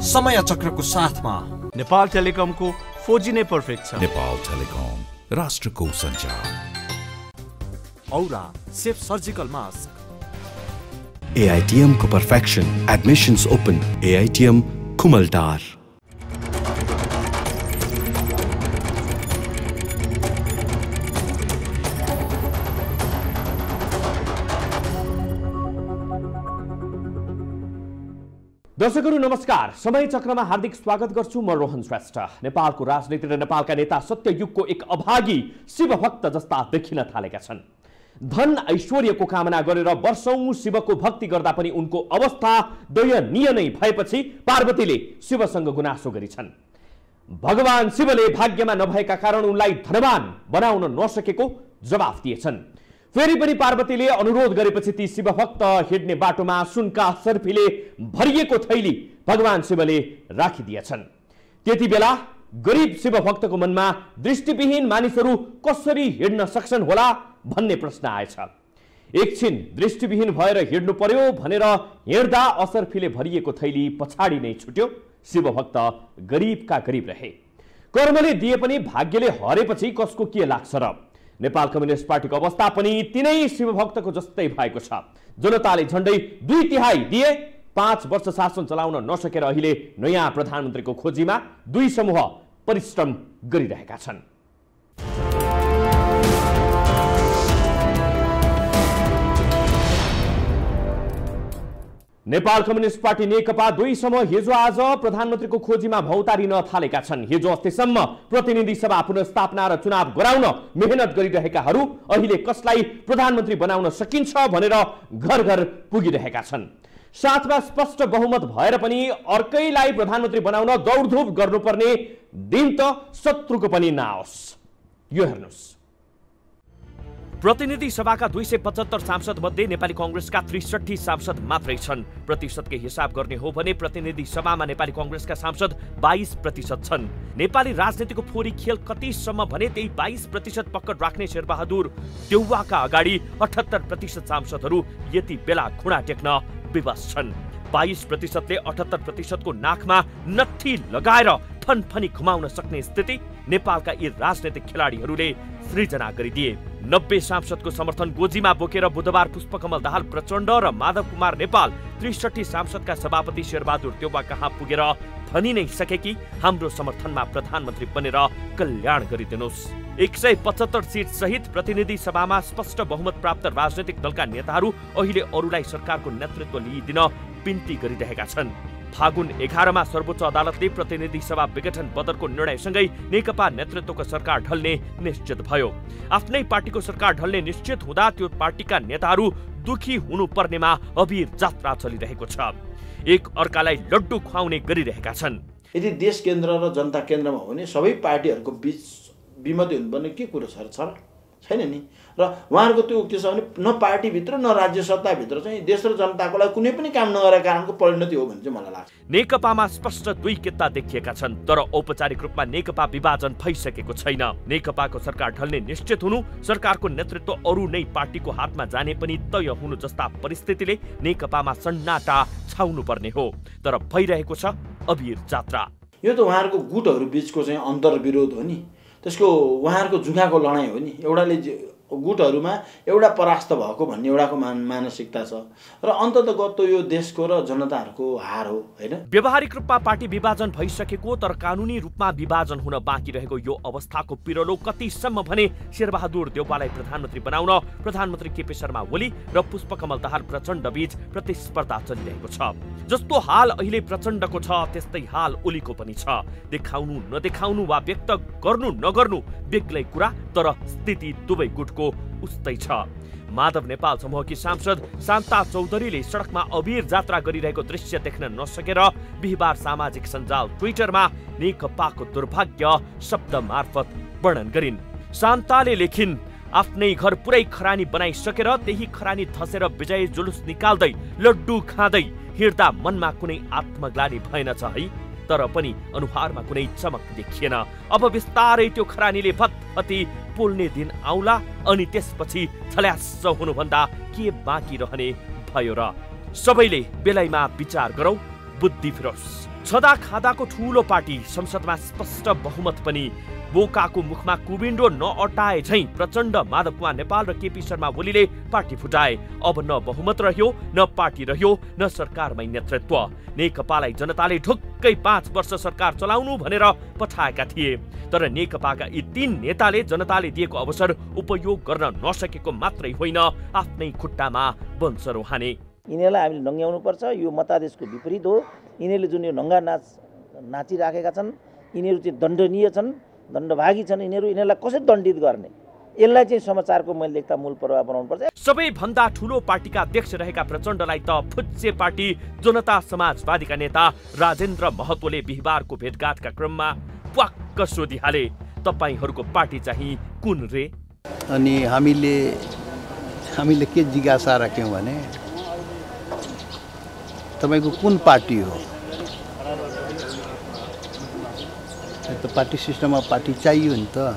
समय चक्रको साथमा नेपाल टेलिकमको 4G नै पर्फेक्ट छ। नेपाल टेलिकम, राष्ट्रको सञ्चार। औरा सेफ सर्जिकल मास्क। AITM को perfection, admissions open, AITM Kumaltar। दर्शकहरू नमस्कार, समय चक्रमा हार्दिक स्वागत गर्छु। म रोहन श्रेष्ठ। नेपालको राजनीति र नेपालका नेता सत्ययुगको एक अभागी शिवभक्त जस्ता देखिन थालेका छन्। धन ऐश्वर्यको कामना गरेर वर्षौं शिवको भक्ति गर्दा पनि उनको अवस्था दयनीय नै भएपछि पार्वतीले शिवसँग गुनासो गरिछन्। भगवान शिवले भाग्यमा नभएका कारण उनलाई धनवान बनाउन नसकेको जवाफ दिएछन्। फेरि पनि पार्वतीले अनुरोध गरेपछि ती शिवभक्त हिँड्ने बाटोमा सुनका सर्फीले भरिएको थैली भगवान शिवले राखिदिएछन्। त्यति बेला गरिब शिवभक्तको मनमा दृष्टिविहीन मानिसहरू कसरी हिँड्न सक्छन् होला भन्ने प्रश्न आएछ। एकछिन दृष्टिविहीन भएर हिँड्नु पर्यो भनेर हिँड्दा असर्फीले भरिएको थैली पछाडि नै छुट्यो। शिवभक्त गरिबका गरिब रहे। कर्मले दिए पनि भाग्यले हरेपछि कसको के लाग्छ र? नेपाल कम्युनिस्ट पार्टीको अवस्था पनि तिनै शिवभक्तको जस्तै भएको छ। जनताले झण्डै 2/3 दिए। 5 वर्ष शासन चलाउन नसकेर अहिले नयाँ प्रधानमन्त्रीको खोजीमा दुई समूह परिश्रम गरिरहेका छन्। नेपाल कम्युनिस्ट पार्टी नेकपा दुई समूह हिजो आज प्रधानमन्त्रीको खोजीमा भौतारिन थालेका छन्। हिजो अस्तिसम्म प्रतिनिधि सभा पुनर्स्थापना र चुनाव गराउन मेहनत गरिरहेकाहरू अहिले कसलाई प्रधानमन्त्री बनाउन सकिन्छ भनेर घर घर पुगिरहेका छन्। साथमा स्पष्ट बहुमत भएर पनि अर्कैलाई प्रधानमन्त्री बनाउन दौडधुप गर्नुपर्ने दिन त शत्रुको पनि नआओस्। यो हेर्नुस्, प्रतिनिधि सभाका 275 सांसद मध्ये नेपाली कांग्रेसका 63 सांसद मात्रै छन्। प्रतिशतकै हिसाब गर्ने हो भने प्रतिनिधि सभामा नेपाली कांग्रेसका सांसद 22% छन्। नेपाली राजनीतिको फोरी खेल कतिसम्म भने त्यही 22% पकड राख्ने शेरबहादुर देउवाका अगाडि 78% सांसदहरू यति बेला खुँडा टेक्न विवश छन्। 22%ले 78% को नाकमा नत्थी लगाएर फनफनी घुमाउन सक्ने स्थिति नेपालका यी राजनीतिक खेलाडीहरूले सृजना गरिदिए। 90 सांसदको समर्थन गोजीमा बोकेर बुधबार पुष्पकमल दाहाल प्रचण्ड र माधव कुमार नेपाल 63 सांसदका सभापति शेरबहादुर देउवा कहाँ पुगेर भनि नै सके कि हाम्रो समर्थनमा प्रधानमन्त्री बनेर कल्याण गरिदिनुहोस्। 175 सीट सहित प्रतिनिधि सभामा स्पष्ट बहुमत प्राप्त राजनैतिक दलका नेताहरू अहिले अरूलाई सरकारको नेतृत्व लिइदिन बिन्ती गरिरहेका छन्। फागुन 11 मा सर्वोच्च अदालतले प्रतिनिधि सभा विघटन बदलको निर्णयसँगै नेकपा नेतृत्वको सरकार ढल्ने निश्चित भयो। आफ्नै पार्टीको सरकार ढल्ने निश्चित हुँदा त्यो पार्टीका नेताहरू दुखी हुनुपर्नेमा अबीर जात्रा चलिरहेको छ। एक अर्कालाई लड्डु खुवाउने गरिरहेका छन्। यदि देश केन्द्र र जनता केन्द्रमा हो भने सबै पार्टीहरूको बीच विमति हुनुपर्ने के कुरो छ छैन नि। र उहाँहरूको त्यो के छ भने न पार्टीभित्र न राज्य सत्ताभित्र चाहिँ देश र जनताको लागि कुनै पनि काम नगरेका कारणको परिणति हो भन्ने चाहिँ मलाई लाग्छ। नेकपामा स्पष्ट दुई किता देखिएका छन्, तर औपचारिक रूपमा नेकपा विभाजन भइसकेको छैन। नेकपाको सरकार ढल्ने निश्चित हुनु, सरकारको नेतृत्व अरू नै पार्टीको हातमा जाने पनि तय हुनु जस्ता परिस्थितिले नेकपामा सन्नाटा छाउनु पर्ने हो। तर भइरहेको छ अबीर जात्रा। यो त उहाँहरूको गुटहरू बीचको चाहिँ अन्तर्विरोध हो नि, त्यसको उहाँहरूको जुगाको लडाइँ हो नि। एउटाले गुटहरूमा एउटा परास्त भएको भन्ने एउटाको मानसिकता छ र अन्ततगत यो देशको र जनताहरूको हार हो हैन। व्यावहारिक रूपमा पार्टी विभाजन भइसकेको तर कानुनी रूपमा विभाजन हुन बाँकी रहेको यो अवस्थाको पिरलो कतिसम्म भने शेरबहादुर देउवालाई प्रधानमन्त्री बनाउन प्रधानमन्त्री केपी शर्मा ओली र पुष्पकमल दाहाल प्रचण्ड बीच प्रतिस्पर्धा चलिरहेको छ। जस्तो हाल अहिले प्रचण्डको छ त्यस्तै हाल ओलीको पनि छ। देखाउनु नदेखाउनु वा व्यक्त गर्नु नगर्नु बेग्लै कुरा, तर स्थिति दुवै गुटको उस्तै छ। माधव नेपाल समूहकी सांसद शान्ता चौधरीले सडकमा अबीर जात्रा गरिरहेको दृश्य देख्न नसकेर बिहिबार सामाजिक सञ्जाल ट्विटरमा नेकपाको दुर्भाग्य शब्द मार्फत वर्णन गरिन्। शान्ताले लेखिन्, आफ्नै घर पुरै खरानी बनाइसकेर त्यही खरानी धसेर विजय जुलुस निकाल्दै लड्डु खाँदै हिँड्दा मनमा कुनै आत्मग्लानी भएन छ है, तर पनि अनुहारमा कुनै चमक देखिएन। अब बिस्तारै त्यो खरानीले भत्भती पोल्ने दिन आउला अनि त्यसपछि छल्यास हुनुभन्दा के बाँकी रहने भयो र? सबैले बेलैमा विचार गरौँ, बुद्धि फिरोस्। छदा खादाको ठूलो पार्टी, संसदमा स्पष्ट बहुमत पनि। बोकाको मुखमा कुबिन्डो नअटाए झैं प्रचण्ड, माधव कुमार नेपाल र केपी शर्मा ओलीले पार्टी फुटाए। अब न बहुमत रह्यो, न पार्टी रह्यो, न सरकारमै नेतृत्व। नेकपालाई जनताले ढुक्कै 5 वर्ष सरकार चलाउनु भनेर पठाएका थिए। तर नेकपाका यी 3 नेताले जनताले दिएको अवसर उपयोग गर्न नसकेको मात्रै होइन, आफ्नै खुट्टामा बन्सरो हाने। यिनीहरूलाई हामीले नङ्ग्याउनु पर्छ। यो मतादेशको विपरीत हो। यिनीहरूले जुन यो नङ्गा नाचिराखेका छन्, यिनीहरू चाहिँ दण्डनीय छन्, दण्डभागी छन्। यिनीहरूलाई कसरी दण्डित गर्ने, यसलाई चाहिँ समाचारको मैले लेख्दा मूल प्रभाव बनाउनु पर्छ। सबैभन्दा ठूलो पार्टीका अध्यक्ष रहेका प्रचण्डलाई त फुच्चे पार्टी जनता समाजवादीका नेता राजेन्द्र महतोले बिहिबारको भेटघाटका क्रममा प्वाक्क सोधिहाले, तपाईहरूको पार्टी चाहिँ कुन रे? अनि हामीले के जिज्ञासा राख्यौँ भने तपाईको कुन पार्टी हो? त पार्टी सिस्टममा पार्टी चाहियो नि त।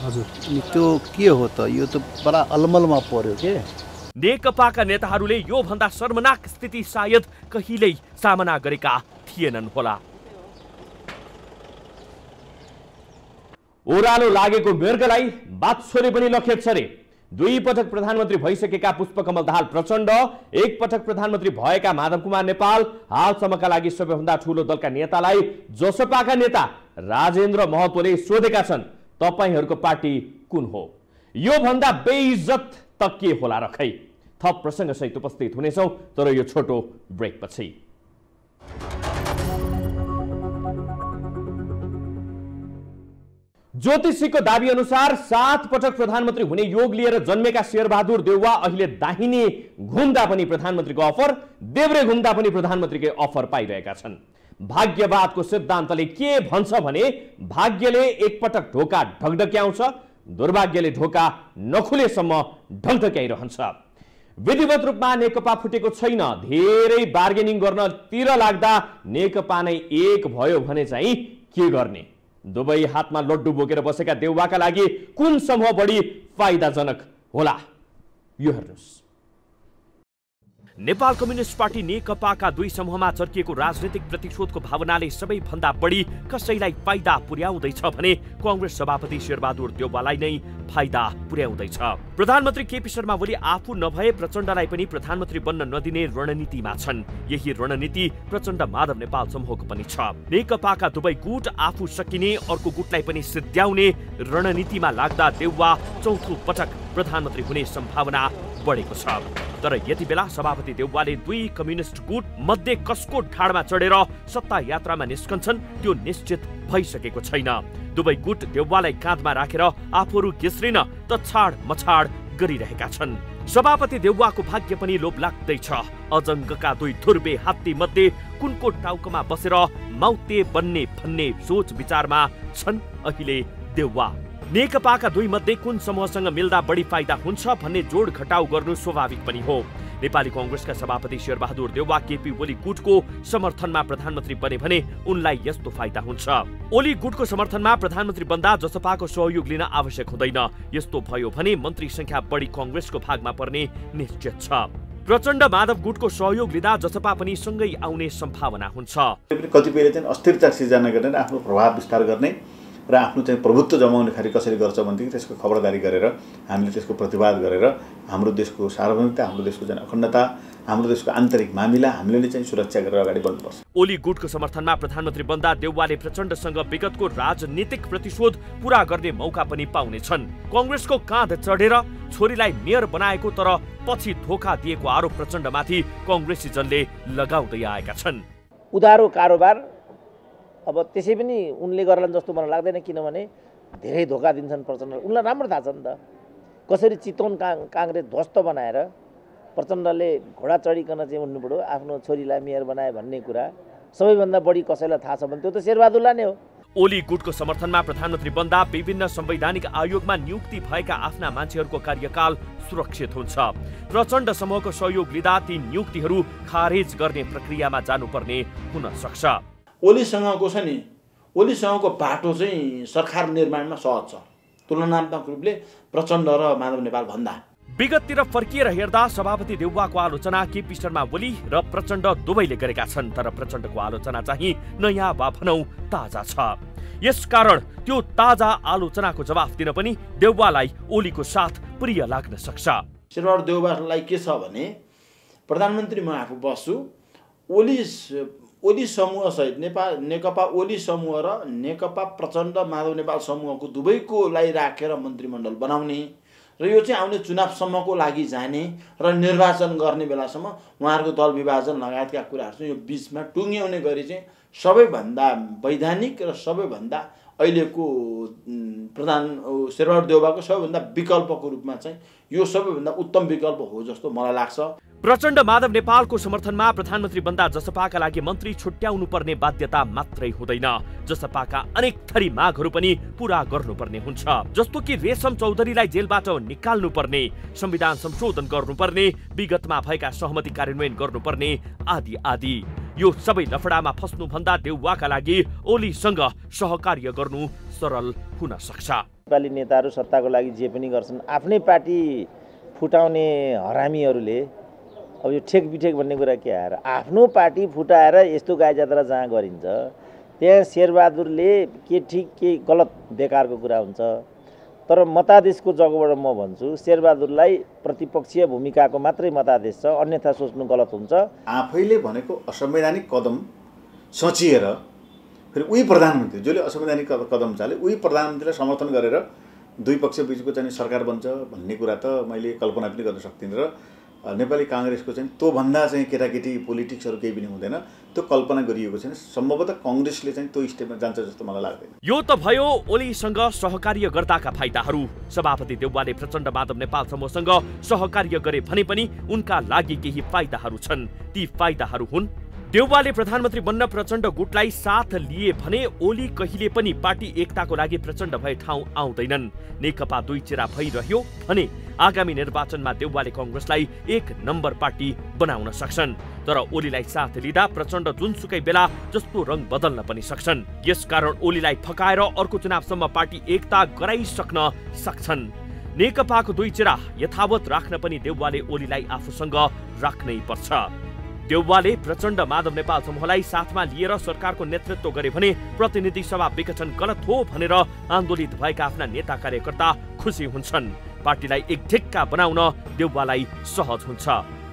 हजुर, अनि त्यो के हो त? यो त बडा अलमलमा पर्यो के। नेकपाका नेताहरूले यो भन्दा शर्मनाक स्थिति सायद कहिल्यै सामना गरेका थिएनन् होला। ओह्रालो लागेको मृगलाई बाछोले पनि लखेट्छ रे। 2 पटक प्रधानमन्त्री भइसकेका पुष्पकमल दाहाल प्रचण्ड, 1 पटक प्रधानमन्त्री भएका माधव कुमार नेपाल, हालसम्मका लागि सबैभन्दा ठूलो दलका नेतालाई जसपाका नेता राजेन्द्र महतोले सोधेका छन्, तपाईहरूको पार्टी कुन हो? यो भन्दा बेइज्जत त के होला र खै? थप प्रसङ्गसहित उपस्थित हुनेछौँ, तर यो छोटो ब्रेकपछि। ज्योतिषीको दाबी अनुसार 7 पटक प्रधानमन्त्री हुने योग लिएर जन्मेका शेरबहादुर देउवा अहिले दाहिने घुम्दा पनि प्रधानमन्त्रीको अफर, देब्रे घुम्दा पनि प्रधानमन्त्रीकै अफर पाइरहेका छन्। भाग्यवादको सिद्धान्तले के भन्छ भने भाग्यले एक पटक ढोका ढकढक्याउँछ, दुर्भाग्यले ढोका नखुलेसम्म ढकढक्याइरहन्छ। विधिवत रूपमा नेकपा फुटेको छैन। धेरै बार्गेनिङ गर्न तिर लाग्दा नेकपा नै एक भयो भने चाहिँ के गर्ने? दुवै हातमा लड्डु बोकेर बसेका देउवाका लागि कुन समूह बढी फाइदाजनक होला? यो हेर्नुस्। नेपाल कम्युनिस्ट पार्टी नेकपाका 2 समूहमा चर्किएको राजनीतिक प्रतिशोधको भावनाले सबैभन्दा बढी कसैलाई फाइदा पुर्याउँदैछ भने कांग्रेस सभापति शेरबहादुर देउवालाई नै फाइदा पुर्याउँदैछ। प्रधानमन्त्री केपी शर्मा ओली आफू नभए प्रचण्डलाई पनि प्रधानमन्त्री बन्न नदिने रणनीतिमा छन्। यही रणनीति प्रचण्ड माधव नेपाल समूहको पनि छ। नेकपाका दुवै गुट आफू सकिने अर्को गुटलाई पनि सिद्ध्याउने रणनीतिमा लाग्दा देउवा चौथो पटक प्रधानमन्त्री हुने सम्भावना बढेको छ। तर यति बेला सभापति देउवाले 2 कम्युनिस्ट गुट मध्ये कसको ढाडमा चढेर सत्ता यात्रामा निस्कन्छन् त्यो निश्चित भइसकेको छैन। दुवै गुट देउवालाई काँधमा राखेर आफूहरू घिस्रिन तछाड मछाड गरिरहेका छन्। सभापति देउवाको भाग्य पनि लोभ लाग्दैछ। अजङ्गका 2 धुर्बे हात्ती मध्ये कुनको टाउकोमा बसेर माउते बन्ने भन्ने सोच विचारमा छन् अहिले देउवा। नेकपाका 2 मध्ये कुन समूहसँग मिल्दा बढी फाइदा हुन्छ भन्ने जोड घटाउ गर्नु स्वाभाविक पनि हो। नेपाली कांग्रेसका सभापति शेरबहादुर देउवा केपी ओली गुटको समर्थनमा प्रधानमन्त्री बने भने उनलाई यस्तो फाइदा हुन्छ। ओली गुटको समर्थनमा प्रधानमन्त्री बन्दा जसपाको सहयोग लिन आवश्यक हुँदैन। यस्तो भयो भने मन्त्री संख्या बढी कांग्रेसको भागमा पर्ने निश्चित छ। प्रचण्ड माधव गुटको सहयोग लिँदा जसपा पनि सँगै आउने सम्भावना हुन्छ। कतिपयले चाहिँ अस्थिरता सिर्जना गर्ने, आफ्नो प्रभाव विस्तार गर्ने र आफ्नो चाहिँ प्रभुत्व जमाउने खाली कसरी गर्छ भनेदेखि त्यसको खबरदारी गरेर हामीले त्यसको प्रतिवाद गरेर हाम्रो देशको सार्वभौमिकता, हाम्रो देशको जन अखण्डता, हाम्रो देशको आन्तरिक मामिला हामीले नै चाहिँ सुरक्षा गरेर अगाडि बढ्नुपर्छ। ओली गुटको समर्थनमा प्रधानमन्त्री बन्दा देउवाले प्रचण्डसँग विगतको राजनीतिक प्रतिशोध पूरा गर्ने मौका पनि पाउनेछन्। कांग्रेसको काँध चढेर छोरीलाई मेयर बनाएको तर पछि धोका दिएको आरोप प्रचण्डमाथि कांग्रेसी जनले लगाउँदै आएका छन्। उधारो कारोबार अब त्यसै पनि उनले गर्लान् जस्तो मलाई लाग्दैन, किनभने धेरै धोका दिन्छन् प्रचण्ड। उनलाई राम्रो थाहा छ नि त कसरी चितवन काङ्ग्रेस ध्वस्त बनाएर प्रचण्डले घोडा चढिकन चाहिँ उड्नुपऱ्यो आफ्नो छोरीलाई मेयर बनाए भन्ने कुरा सबैभन्दा बढी कसैलाई थाहा छ भने त्यो त शेरबहादुरलाई नै हो। ओली गुटको समर्थनमा प्रधानमन्त्री बन्दा विभिन्न संवैधानिक आयोगमा नियुक्ति भएका आफ्ना मान्छेहरूको कार्यकाल सुरक्षित हुन्छ। प्रचण्ड समूहको सहयोग लिँदा ती नियुक्तिहरू खारेज गर्ने प्रक्रियामा जानुपर्ने हुन सक्छ। ओलीसँगको छ नि, ओलीसँगको बाटो चाहिँ सरकार निर्माणमा सहज छ तुलनात्मक रूपले प्रचण्ड र माधव नेपाल भन्दा। विगततिर फर्किएर हेर्दा सभापति देउवाको आलोचना केपी शर्मा ओली र प्रचण्ड दुवैले गरेका छन्, तर प्रचण्डको आलोचना चाहिँ नयाँ वा भनौं ताजा छ। यसकारण त्यो ताजा आलोचनाको जवाफ दिन पनि देउवालाई ओलीको साथ प्रिय लाग्न सक्छ। शेरबहादुर देउवालाई के छ भने प्रधानमन्त्री म आफू बस्छु, ओली समूहसहित नेकपा ओली समूह र नेकपा प्रचण्ड माधव नेपाल समूहको दुवैकोलाई राखेर मन्त्रीमण्डल बनाउने र यो चाहिँ आउने चुनावसम्मको लागि जाने र निर्वाचन गर्ने बेलासम्म उहाँहरूको दल विभाजन लगायतका कुराहरू चाहिँ यो बिचमा टुङ्ग्याउने गरी चाहिँ सबैभन्दा वैधानिक र सबैभन्दा अहिलेको प्रधान शेरबहादुर देउवाको सबैभन्दा विकल्पको रूपमा चाहिँ यो सबैभन्दा उत्तम विकल्प हो जस्तो मलाई लाग्छ। प्रचण्ड माधव नेपालको समर्थनमा प्रधानमन्त्री बन्दा जसपाका लागि मन्त्री छुट्याउनु पर्ने बाध्यता मात्रै हुँदैन, जसपाका अनेक थरी मागहरू पनि पूरा गर्नुपर्ने हुन्छ, जस्तो कि रेशम चौधरीलाई जेलबाट निकाल्नु पर्ने, संविधान संशोधन गर्नुपर्ने, विगतमा भएका सहमति कार्यान्वयन गर्नुपर्ने आदि आदि। यो सबै लफडामा फस्नुभन्दा देउवाका लागि ओलीसँग सहकार्य गर्नु सरल हुन सक्छ। नेपाली नेताहरू सत्ताको लागि जे पनि गर्छन्, आफ्नै पार्टी फुटाउने हरामीहरूले अब यो ठेक बिठेक भन्ने कुरा के आएर आफ्नो पार्टी फुटाएर यस्तो गाई जात्रा जहाँ गरिन्छ त्यहाँ शेरबहादुरले के ठिक के गलत बेकारको कुरा हुन्छ। तर मतादेशको जगबाट म भन्छु शेरबहादुरलाई प्रतिपक्षीय भूमिकाको मात्रै मतादेश छ, अन्यथा सोच्नु गलत हुन्छ। आफैले भनेको असंवैधानिक कदम सोचिएर फेरि उही प्रधानमन्त्री जसले असंवैधानिक कदम चाले उही प्रधानमन्त्रीलाई समर्थन गरेर दुई पक्ष बिचको चाहिँ सरकार बन्छ भन्ने कुरा त मैले कल्पना पनि गर्न सक्दिनँ र नेपाली कांग्रेसको चाहिँ त्योभन्दा चाहिँ केटाकेटी पोलिटिक्सहरू केही पनि हुँदैन, त्यो कल्पना गरिएको छैन। सम्भवतः कांग्रेसले चाहिँ त्यो स्टेपमा जान्छ जस्तो मलाई लाग्दैन। यो त भयो ओलीसँग सहकार्य गर्दाका फाइदाहरू। सभापति देउवाले प्रचण्ड माधव नेपाल समूहसँग सहकार्य गरे भने पनि उनका लागि केही फाइदाहरू छन्। ती फाइदाहरू हुन् देउवाले प्रधानमन्त्री बन्न प्रचण्ड गुटलाई साथ लिए भने ओली कहिले पनि पार्टी एकताको लागि प्रचण्ड भए ठाउँ आउँदैनन्। नेकपा दुई चेरा भइरह्यो भने आगामी निर्वाचनमा देउवाले कांग्रेसलाई एक नम्बर पार्टी बनाउन सक्छन्, तर ओलीलाई साथ लिँदा प्रचण्ड जुनसुकै बेला जस्तो रङ बदल्न पनि सक्छन्। यसकारण ओलीलाई फकाएर अर्को चुनावसम्म पार्टी एकता गराइसक्न सक्छन्। नेकपाको दुई चेरा यथावत राख्न पनि देउवाले ओलीलाई आफूसँग राख्नै पर्छ। देउवाले प्रचण्ड माधव नेपाल समूहलाई साथमा लिएर सरकारको नेतृत्व गरे भने प्रतिनिधि सभा विघटन गलत हो भनेर आन्दोलित भएका आफ्ना नेता कार्यकर्ता खुसी हुन्छन्। पार्टीलाई एक ढिक्का बनाउन देउवालाई सहज हुन्छ।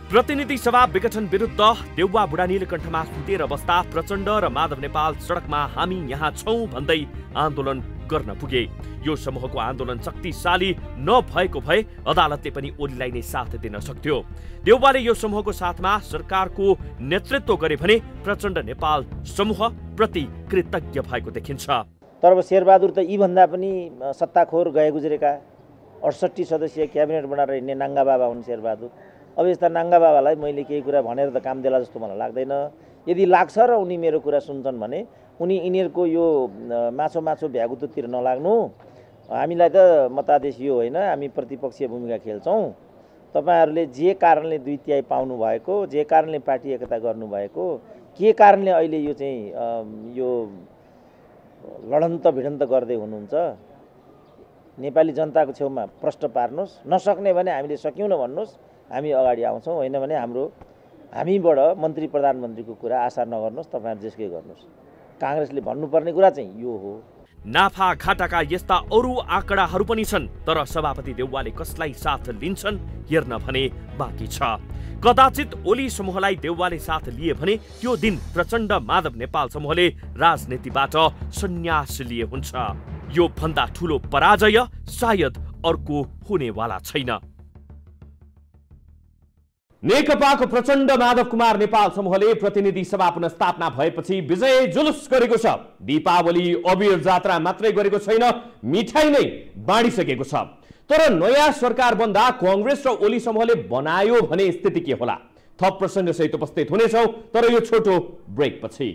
प्रतिनिधि सभा विघटन विरुद्ध देउवा बुढा नीलकण्ठमा सुतेर बस्दा प्रचण्ड र माधव नेपाल सडकमा हामी यहाँ छौं भन्दै आन्दोलन गर्न पुगे। यो समूहको आन्दोलन शक्तिशाली नभएको भए अदालतले पनि ओलीलाई नै साथ दिन सक्थ्यो। देउवाले यो समूहको साथमा सरकारको नेतृत्व गरे भने प्रचण्ड नेपाल समूह प्रति कृतज्ञ भएको देखिन्छ। तर अब शेरबहादुर त यी भन्दा पनि सत्ताखोर गए गुजरेका 68 सदस्यीय क्याबिनेट बनाएर हिँड्ने नाङ्गा बाबा हुन् शेरबहादुर। अब यस्ता नाङ्गा बाबालाई मैले केही कुरा भनेर त काम देला जस्तो मलाई लाग्दैन। यदि लाग्छ र उनी मेरो कुरा सुन्छन् भने उनी यिनीहरूको यो माछो भ्यागुतोतिर नलाग्नु। हामीलाई त मतादेश यो होइन, हामी प्रतिपक्षीय भूमिका खेल्छौँ। तपाईहरूले जे कारणले 2/3 पाउनु भएको, जे कारणले पार्टी एकता गर्नुभएको, के कारणले अहिले यो चाहिँ यो लडन्त भिडन्त गर्दै हुनुहुन्छ, नेपाली जनताको छेउमा प्रश्न पार्नुहोस्। नसक्ने भने हामीले सक्यौँ न भन्नुहोस्, हामी अगाडि आउँछौँ। होइन भने हामीबाट मन्त्री प्रधानमन्त्रीको कुरा आशा नगर्नुहोस्, तपाईँहरू जेसुकै गर्नुहोस्। कांग्रेसले भन्नुपर्ने कुरा चाहिँ यो हो। नाफा घाटाका यस्ता अरू आँकडाहरू पनि छन्, तर सभापति देउवाले कसलाई साथ लिन्छन् हेर्न भने बाँकी छ। कदाचित ओली समूहलाई देउवाले साथ लिए भने त्यो दिन प्रचण्ड माधव नेपाल समूहले राजनीतिबाट सन्यास लिए हुन्छ। यो भन्दा ठूलो पराजय सायद अर्को हुनेवाला छैन। नेकपाको प्रचण्ड माधव कुमार नेपाल समूहले प्रतिनिधि सभा पुनर्स्थापना भएपछि विजय जुलुस गरेको छ। दीपावली अबिर जात्रा मात्रै गरेको छैन, मिठाई नै बाँडिसकेको छ। तर नयाँ सरकार बन्दा कांग्रेस र ओली समूहले बनायो भने स्थिति के होला? थप प्रसंग सहित उपस्थित हुनेछौं, तर यो छोटो ब्रेक पछि।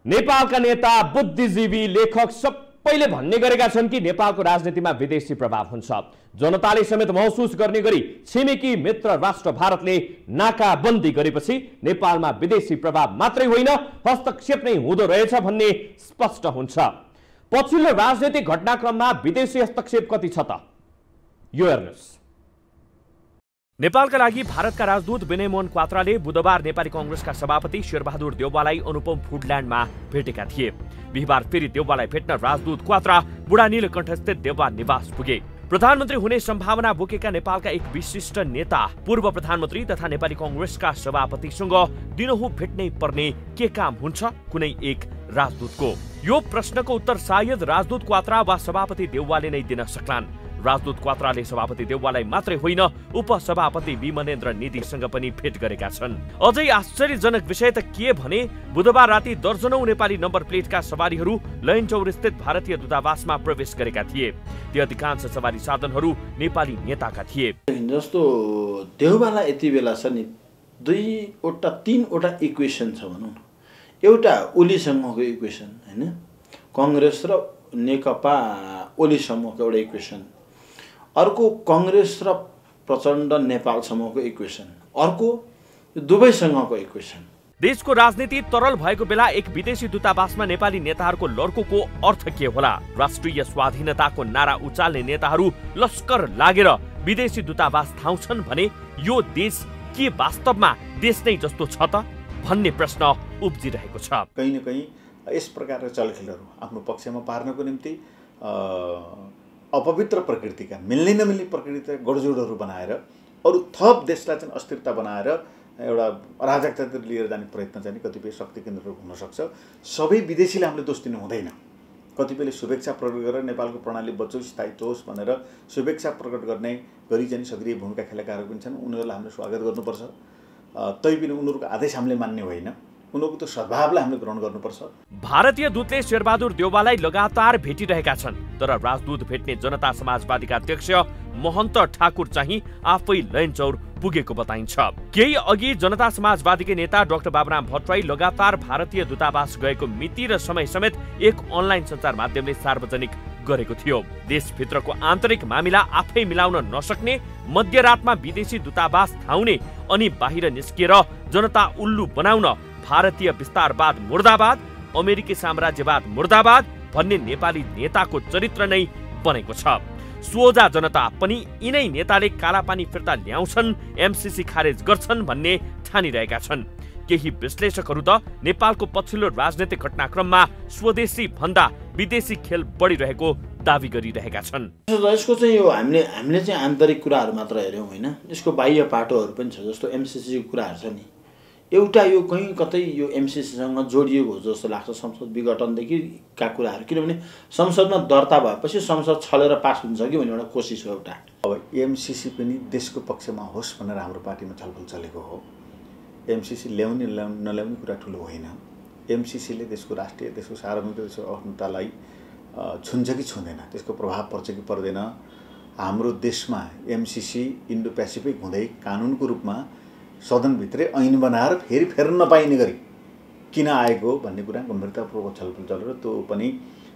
नेपालका नेता, बुद्धिजीवी, लेखक सबैले भन्ने गरेका छन् कि नेपालको राजनीतिमा विदेशी प्रभाव हुन्छ। जनताले समेत महसुस गर्ने गरी छिमेकी मित्र राष्ट्र भारतले नाकाबन्दी गरेपछि नेपालमा विदेशी प्रभाव मात्रै होइन हस्तक्षेप नै हुँदो रहेछ भन्ने स्पष्ट हुन्छ। पछिल्लो राजनैतिक घटनाक्रममा विदेशी हस्तक्षेप कति छ त? यो हेर्नुहोस्। नेपालका लागि भारतका राजदूत विनय मोहन क्वात्राले बुधबार नेपाली कांग्रेसका सभापति शेरबहादुर देउवालाई अनुपम फुडल्यान्डमा भेटेका थिए। बिहिबार फेरि देउवालाई भेट्न राजदूत क्वात्रा बुढा नीलकण्ठस्थित देउवा निवास पुगे। प्रधानमन्त्री हुने सम्भावना बोकेका नेपालका एक विशिष्ट नेता पूर्व प्रधानमन्त्री तथा नेपाली कांग्रेसका सभापतिसँग दिनहुँ भेट्नै पर्ने के काम हुन्छ कुनै एक राजदूतको? यो प्रश्नको उत्तर सायद राजदूत क्वात्रा वा सभापति देउवाले नै दिन सक्लान्। राजदूत क्वात्राले सभापति देउवालाई मात्रै होइन उपसभापति विमलेन्द्र निधिसँग पनि भेट गरेका छन्। अझै आश्चर्यजनक विषय त के भने बुधबार राति दर्जनौं नेपाली नम्बर प्लेटका सवारीहरू लैनचौर स्थित भारतीय दूतावासमा प्रवेश गरेका थिए। ती अधिकांश सवारी साधनहरू नेपाली नेताका थिए। जस्तो देउवालाई यति बेला छ नि 3वटा इक्वेसन छ भनौँ। एउटा ओलीसँगको इक्वेसन हैन, कांग्रेस र नेकपा ओलीसम्मको एउटा इक्वेसन, अर्को कांग्रेस र प्रचण्ड नेपालसम्मको इक्वेसन, अर्को दुवैसँगको इक्वेसन। देशको राजनीति तरल भएको बेला एक विदेशी दूतावासमा नेपाली नेताहरूको लड्कोको अर्थ के होला? राष्ट्रिय स्वाधीनताको नारा उचाल्ने नेताहरू लस्कर लागेर विदेशी दूतावास धाउँछन् भने यो देश के वास्तवमा देश नै जस्तो छ त भन्ने प्रश्न उब्जिरहेको छ। कहीँ न कहीँ यस प्रकारका चलखेलहरू आफ्नो पक्षमा पार्नको निम्ति अपवित्र प्रकृतिका मिल्ने नमिल्ने प्रकृतिका गडजोडहरू बनाएर अरू थप देशलाई चाहिँ अस्थिरता बनाएर एउटा अराजकतातिर लिएर जाने प्रयत्न चाहिँ कतिपय शक्ति केन्द्रहरू हुन सक्छ। सबै विदेशीले हामीले दोष दिनु हुँदैन। कतिपयले शुभेच्छा प्रकट गरेर नेपालको प्रणाली बचोस् स्थायित्व होस् भनेर शुभेच्छा प्रकट गर्ने गरी चाहिँ सक्रिय भूमिका खेलेकाहरू पनि छन्। उनीहरूलाई हामीले स्वागत गर्नुपर्छ। तैपनि उनीहरूको आदेश हामीले मान्ने होइन, उनीहरूको त सद्भावलाई हामीले ग्रहण गर्नुपर्छ। भारतीय दूतले शेरबहादुर देउवालाई लगातार भेटिरहेका छन्, तर राजदूत भेट्ने जनता समाजवादीका अध्यक्ष महन्त ठाकुर चाहिँ आफै लैनचौर पुगेको बताइन्छ। केही अघि जनता समाजवादीकै नेता डाक्टर बाबुराम भट्टराई लगातार भारतीय दूतावास गएको मिति र समय समेत एक अनलाइन सञ्चार माध्यमले सार्वजनिक गरेको थियो। देशभित्रको आन्तरिक मामिला आफै मिलाउन नसक्ने, मध्यरातमा विदेशी दूतावास धाउने अनि बाहिर निस्किएर जनता उल्लु बनाउन भारतीय विस्तारवाद मुर्दाबाद, अमेरिकी साम्राज्यवाद मुर्दाबाद भन्ने नेपाली नेताको चरित्र नै बनेको छ। सोझा जनता पनि यिनै नेताले कालापानी फिर्ता ल्याउँछन्, एमसीसी खारेज गर्छन् भन्ने ठानिरहेका छन्। केही विश्लेषकहरू त नेपालको पछिल्लो राजनैतिक घटनाक्रममा स्वदेशी भन्दा विदेशी खेल बढिरहेको दावी गरिरहेका छन्। यसको चाहिँ यो हामीले चाहिँ आन्तरिक कुराहरू मात्र हेर्यौँ होइन, यसको बाह्य पाटोहरू पनि छ। जस्तो एमसीसीको कुराहरू छ नि, एउटा यो कहीँ कतै यो एमसीसीसँग जोडिएको हो जस्तो लाग्छ संसद विघटनदेखि का कुराहरू। किनभने संसदमा दर्ता भएपछि संसद छलेर पास हुन्छ कि भन्ने एउटा कोसिस हो एउटा। अब एमसीसी पनि देशको पक्षमा होस् भनेर हाम्रो पार्टीमा छलफल चलेको हो। एमसीसी ल्याउने नल्याउने कुरा ठुलो होइन। एमसीसीले देशको राष्ट्रिय, देशको सार्वभौमिक, देशको अखण्डतालाई छुन्छ कि छुँदैन, त्यसको प्रभाव पर्छ कि पर्दैन। हाम्रो देशमा एमसीसी इन्डो पेसिफिक हुँदै कानुनको रूपमा सदनभित्रै ऐन बनाएर फेरि फेर्न नपाइने गरी किन आएको भन्ने कुरा गम्भीरतापूर्वक छलफल चलेर त्यो पनि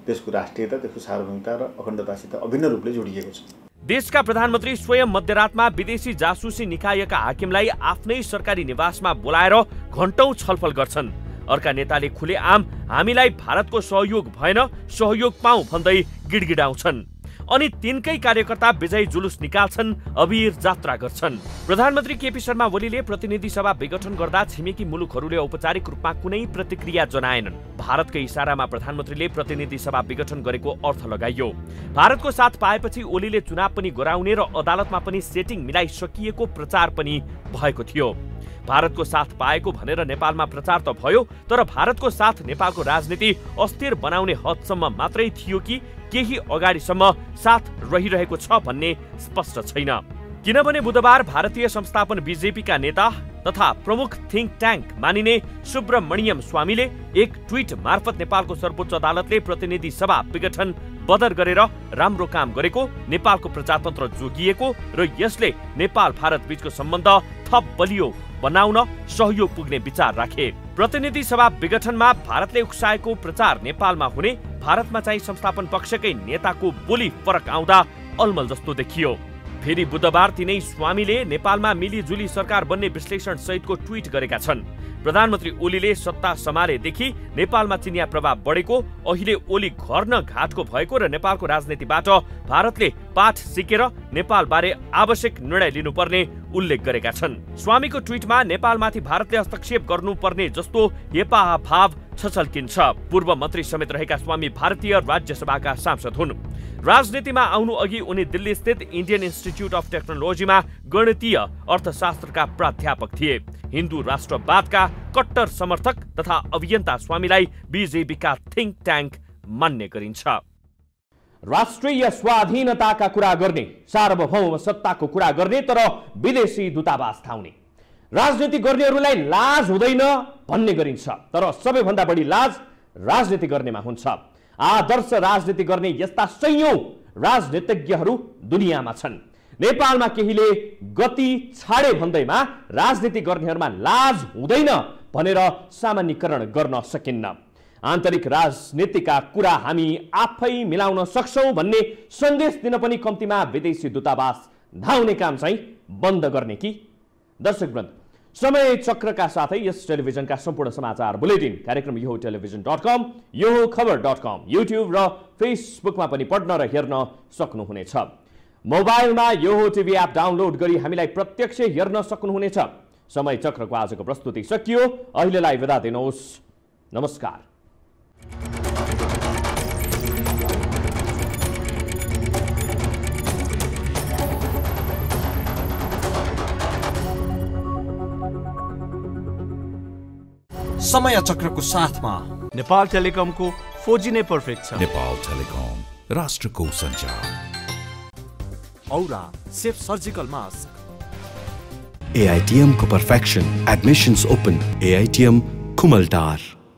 देशको राष्ट्रियता, देशको सार्वभौमिकता र अखण्डतासित अभिन्न रूपले जोडिएको छ। देशका प्रधानमन्त्री स्वयं मध्यरातमा विदेशी जासुसी निकायका हाकिमलाई आफ्नै सरकारी निवासमा बोलाएर घण्टौं छलफल गर्छन्। अर्का नेताले खुलेआम हामीलाई भारतको सहयोग भएन, सहयोग पाऊँ भन्दै गिडगिडाउँछन्। अनि तिनकै कार्यकर्ता विजयी जुलुस निकाल्छन्, अबीर जात्रा गर्छन्। प्रधानमन्त्री केपी शर्मा ओलीले प्रतिनिधि सभा विघटन गर्दा छिमेकी मुलुकहरूले औपचारिक रूपमा कुनै प्रतिक्रिया जनाएनन्। भारतकै इशारामा प्रधानमन्त्रीले प्रतिनिधि सभा विघटन गरेको अर्थ लगाइयो। भारतको साथ पाएपछि ओलीले चुनाव पनि गराउने र अदालतमा पनि सेटिङ मिलाइसकिएको प्रचार पनि भएको थियो। भारतको साथ पाएको भनेर नेपालमा प्रचार त भयो, तर भारतको साथ नेपालको राजनीति अस्थिर बनाउने हदसम्म मात्रै थियो कि केही अगाडिसम्म साथ रहिरहेको छ भन्ने स्पष्ट छैन। किनभने बुधबार भारतीय संस्थापन बीजेपीका नेता तथा प्रमुख थिङ्क ट्याङ्क मानिने सुब्रमण्यम स्वामीले एक ट्विट मार्फत नेपालको सर्वोच्च अदालतले प्रतिनिधि सभा विघटन बदर गरेर राम्रो काम गरेको, नेपालको प्रजातन्त्र जोगिएको र यसले नेपाल भारत बीचको सम्बन्ध थप बलियो बनाउन सहयोग पुग्ने विचार राखे। प्रतिनिधि सभा विघटनमा भारतले उक्साएको प्रचार नेपालमा हुने, भारतमा चाहिँ संस्थापन पक्षकै नेताको बोली फरक आउँदा अलमल जस्तो देखियो। फेरि बुधबार तिनै स्वामीले नेपालमा मिलिजुली सरकार बन्ने विश्लेषण सहितको ट्विट गरेका छन्। प्रधानमन्त्री ओलीले सत्ता सम्हालेदेखि नेपालमा चिनिया प्रभाव बढेको, अहिले ओली घर न घाटको भएको र नेपालको राजनीतिबाट भारतले पाठ सिकेर नेपालबारे आवश्यक निर्णय लिनुपर्ने उल्लेख गरेका छन्। स्वामीको ट्विटमा नेपालमाथि भारतले हस्तक्षेप गर्नुपर्ने जस्तो हेपाहा भाव छचल्किन्छ। पूर्व मन्त्री समेत रहेका स्वामी भारतीय राज्यसभाका सांसद हुन्। राजनीतिमा आउनु अघि उनी दिल्ली स्थित इन्डियन इन्स्टिच्युट अफ टेक्नोलोजीमा गणितीय अर्थशास्त्रका प्राध्यापक थिए। हिन्दू राष्ट्रवादका कट्टर समर्थक तथा अभियन्ता स्वामीलाई बीजेपीका थिङ्क ट्याङ्क मान्ने गरिन्छ। राष्ट्रिय स्वाधीनताका कुरा गर्ने, सार्वभौम सत्ताको कुरा गर्ने, तर विदेशी दूतावास थाउने, राजनीति गर्नेहरूलाई लाज हुँदैन भन्ने गरिन्छ। तर सबैभन्दा बढी लाज राजनीति गर्नेमा हुन्छ। आदर्श राजनीति गर्ने यस्ता सयौं राजनीतिज्ञहरू दुनियाँमा छन्। नेपालमा केहीले गति छाडे भन्दैमा राजनीति गर्नेहरूमा लाज हुँदैन भनेर सामान्यीकरण गर्न सकिन्न। आन्तरिक राजनीतिका कुरा हामी आफै मिलाउन सक्छौं भन्ने सन्देश दिन पनि कम्तीमा विदेशी दूतावास धाउने काम चाहिँ बन्द गर्ने कि? दर्शकवृन्द, समय चक्रका साथै यस टेलिभिजनका सम्पूर्ण समाचार बुलेटिन कार्यक्रम यो टेलिभिजन.com, यो खबर.com, युट्युब र फेसबुकमा पनि पढ्न र हेर्न सक्नुहुनेछ। मोबाइलमा यो टिभी एप डाउनलोड गरी हामीलाई प्रत्यक्ष हेर्न सक्नुहुनेछ। समय चक्रको आजको प्रस्तुति सकियो। अहिलेलाई बिदा दिनुहोस्। नमस्कार। समय चक्रको साथमा नेपाल टेलिकमको 4G नै पर्फेक्ट छ। नेपाल टेलिकम, राष्ट्रको सञ्चार। औरा सेफ सर्जिकल मास्क। AITM को perfection. Admissions open. AITM Kumaltar.